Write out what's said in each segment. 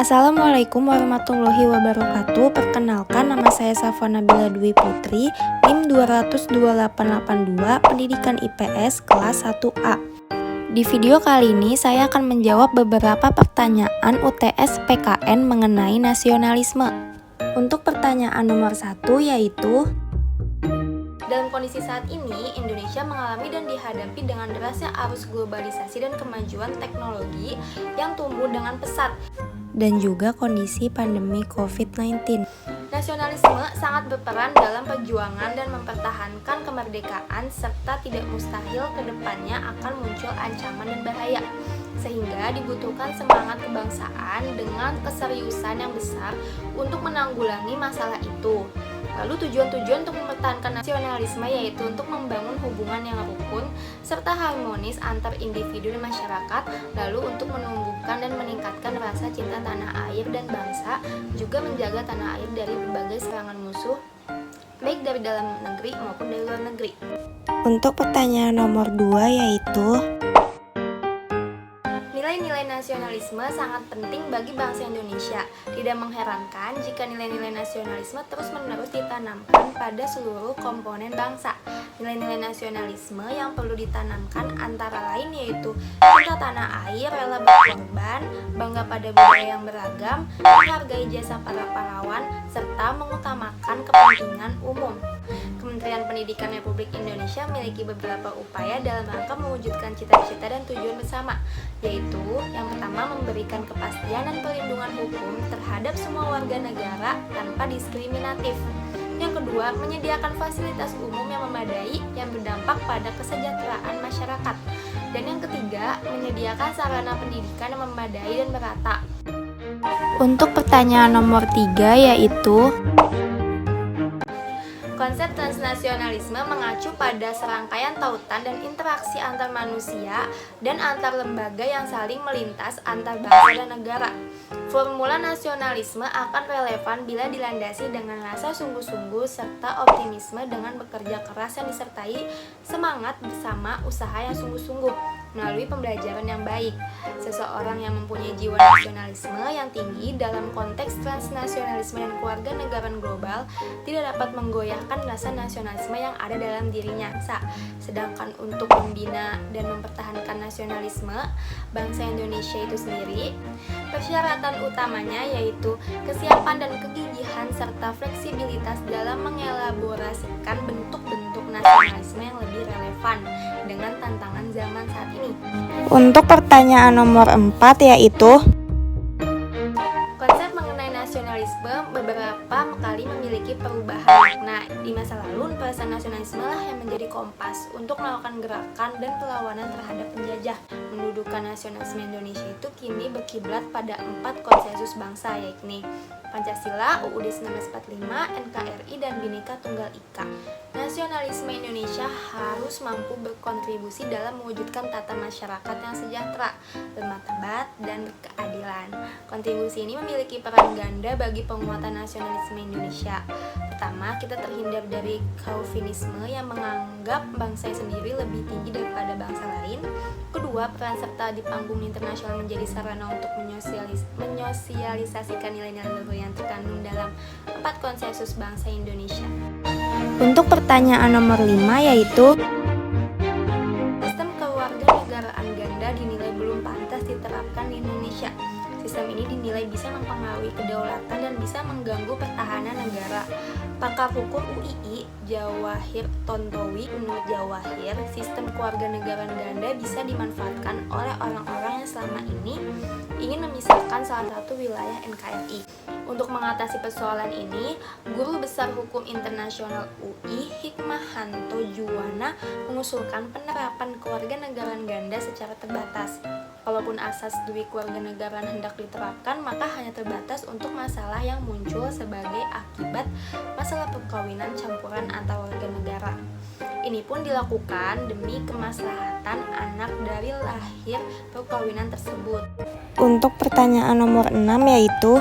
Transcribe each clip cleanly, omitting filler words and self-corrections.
Assalamualaikum warahmatullahi wabarakatuh. Perkenalkan, nama saya Safa Nabila Dwi Putri, NIM 22882, Pendidikan IPS kelas 1A. Di video kali ini saya akan menjawab beberapa pertanyaan UTS PKN mengenai nasionalisme. Untuk pertanyaan nomor 1 yaitu, dalam kondisi saat ini, Indonesia mengalami dan dihadapi dengan derasnya arus globalisasi dan kemajuan teknologi yang tumbuh dengan pesat, dan juga kondisi pandemi COVID-19. Nasionalisme sangat berperan dalam perjuangan dan mempertahankan kemerdekaan, serta tidak mustahil ke depannya akan muncul ancaman dan bahaya. Sehingga dibutuhkan semangat kebangsaan dengan keseriusan yang besar untuk menanggulangi masalah itu. Lalu tujuan-tujuan untuk mempertahankan nasionalisme yaitu untuk membangun hubungan yang rukun serta harmonis antar individu dan masyarakat, lalu untuk menumbuhkan dan meningkatkan rasa cinta tanah air dan bangsa, juga menjaga tanah air dari berbagai serangan musuh, baik dari dalam negeri maupun dari luar negeri. Untuk pertanyaan nomor 2 yaitu, nilai-nilai nasionalisme sangat penting bagi bangsa Indonesia. Tidak mengherankan jika nilai-nilai nasionalisme terus-menerus ditanamkan pada seluruh komponen bangsa. Nilai-nilai nasionalisme yang perlu ditanamkan antara lain yaitu cinta tanah air, rela berkorban, bangga pada budaya yang beragam, menghargai jasa para pahlawan, serta mengutamakan kepentingan umum. Kementerian Pendidikan Republik Indonesia memiliki beberapa upaya dalam rangka mewujudkan cita-cita dan tujuan bersama, yaitu yang pertama memberikan kepastian dan perlindungan hukum terhadap semua warga negara tanpa diskriminatif. Yang kedua, menyediakan fasilitas umum yang memadai yang berdampak pada kesejahteraan masyarakat. Dan yang ketiga, menyediakan sarana pendidikan yang memadai dan merata. Untuk pertanyaan nomor 3 yaitu, konsep transnasionalisme mengacu pada serangkaian tautan dan interaksi antar manusia dan antar lembaga yang saling melintas antar bangsa dan negara. Formula nasionalisme akan relevan bila dilandasi dengan rasa sungguh-sungguh serta optimisme dengan bekerja keras yang disertai semangat bersama usaha yang sungguh-sungguh melalui pembelajaran yang baik. Seseorang yang mempunyai jiwa nasionalisme yang tinggi dalam konteks transnasionalisme dan keluarga negaraan global tidak dapat menggoyahkan rasa nasionalisme yang ada dalam dirinya. Sedangkan untuk membina dan mempertahankan nasionalisme bangsa Indonesia itu sendiri, persyaratan utamanya yaitu kesiapan dan kegigihan serta fleksibilitas dalam mengelaborasikan bentuk-bentuk nasionalisme yang lebih relevan dengan tantangan zaman saat ini. Untuk pertanyaan nomor 4 yaitu, konsep mengenai nasionalisme beberapa kali memiliki perubahan makna. Di masa lalu, perasaan nasionalisme lah yang menjadi kompas untuk melakukan gerakan dan perlawanan terhadap penjajah. Mendudukan nasionalisme Indonesia itu kini berkiblat pada 4 konsensus bangsa, yakni Pancasila, UUD 1945, NKRI, dan Bhinneka Tunggal Ika. Nasionalisme Indonesia harus mampu berkontribusi dalam mewujudkan tata masyarakat yang sejahtera, bermartabat, dan berkeadilan. Kontribusi ini memiliki peran ganda bagi penguatan nasionalisme Indonesia. Pertama, kita terhindar dari chauvinisme yang menganggap bangsa sendiri lebih tinggi daripada bangsa lain. Kedua, peran serta di panggung internasional menjadi sarana untuk menyosialisasikan nilai-nilai luhur yang terkandung dalam 4 konsensus bangsa Indonesia. Untuk pertanyaan nomor 5 yaitu, sistem kewarganegaraan ganda dinilai belum pantas diterapkan di Indonesia. Sistem ini dinilai bisa mempengaruhi kedaulatan dan bisa mengganggu pertahanan negara. Pakar hukum UII, Jawahir Tontowi, menurut Jawahir, sistem kewarganegaraan ganda bisa dimanfaatkan oleh orang-orang yang selama ini ingin memisahkan salah satu wilayah NKRI. Untuk mengatasi persoalan ini, Guru Besar Hukum Internasional UI, Hikmahanto Juwana, mengusulkan penerapan kewarganegaraan ganda secara terbatas. Kalaupun asas dui kewarganegaraan hendak diterapkan, maka hanya terbatas untuk masalah yang muncul sebagai akibat masalah perkawinan campuran antar warga negara. Ini pun dilakukan demi kemaslahatan anak dari lahir perkawinan tersebut. Untuk pertanyaan nomor 6 yaitu,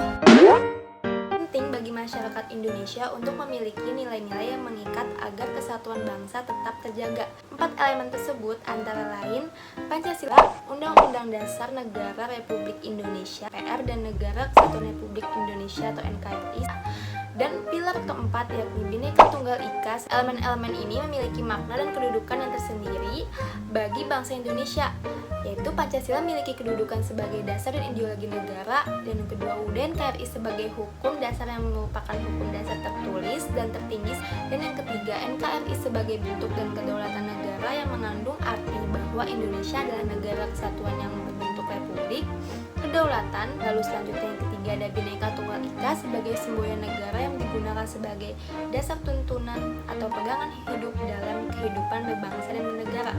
penting bagi masyarakat Indonesia untuk memiliki nilai-nilai yang mengikat agar kesatuan bangsa tetap terjaga. 4 elemen tersebut antara lain Pancasila, Undang-Undang Dasar Negara Republik Indonesia (PR) dan Negara Kesatuan Republik Indonesia atau NKRI. Dan pilar keempat yakni Bhinneka Tunggal Ika. Elemen-elemen ini memiliki makna dan kedudukan yang tersendiri bagi bangsa Indonesia, yaitu Pancasila memiliki kedudukan sebagai dasar dan ideologi negara, dan yang kedua UUD NKRI sebagai hukum dasar yang merupakan hukum dasar tertulis dan tertinggi, dan yang ketiga NKRI sebagai bentuk dan kedaulatan negara yang mengandung arti bahwa Indonesia adalah negara kesatuan yang berbentuk republik, kedaulatan. Lalu selanjutnya yang ketiga ada Bhinneka Tunggal Ika sebagai simbol negara yang digunakan sebagai dasar tuntunan atau pegangan hidup dalam kehidupan berbangsa dan bernegara.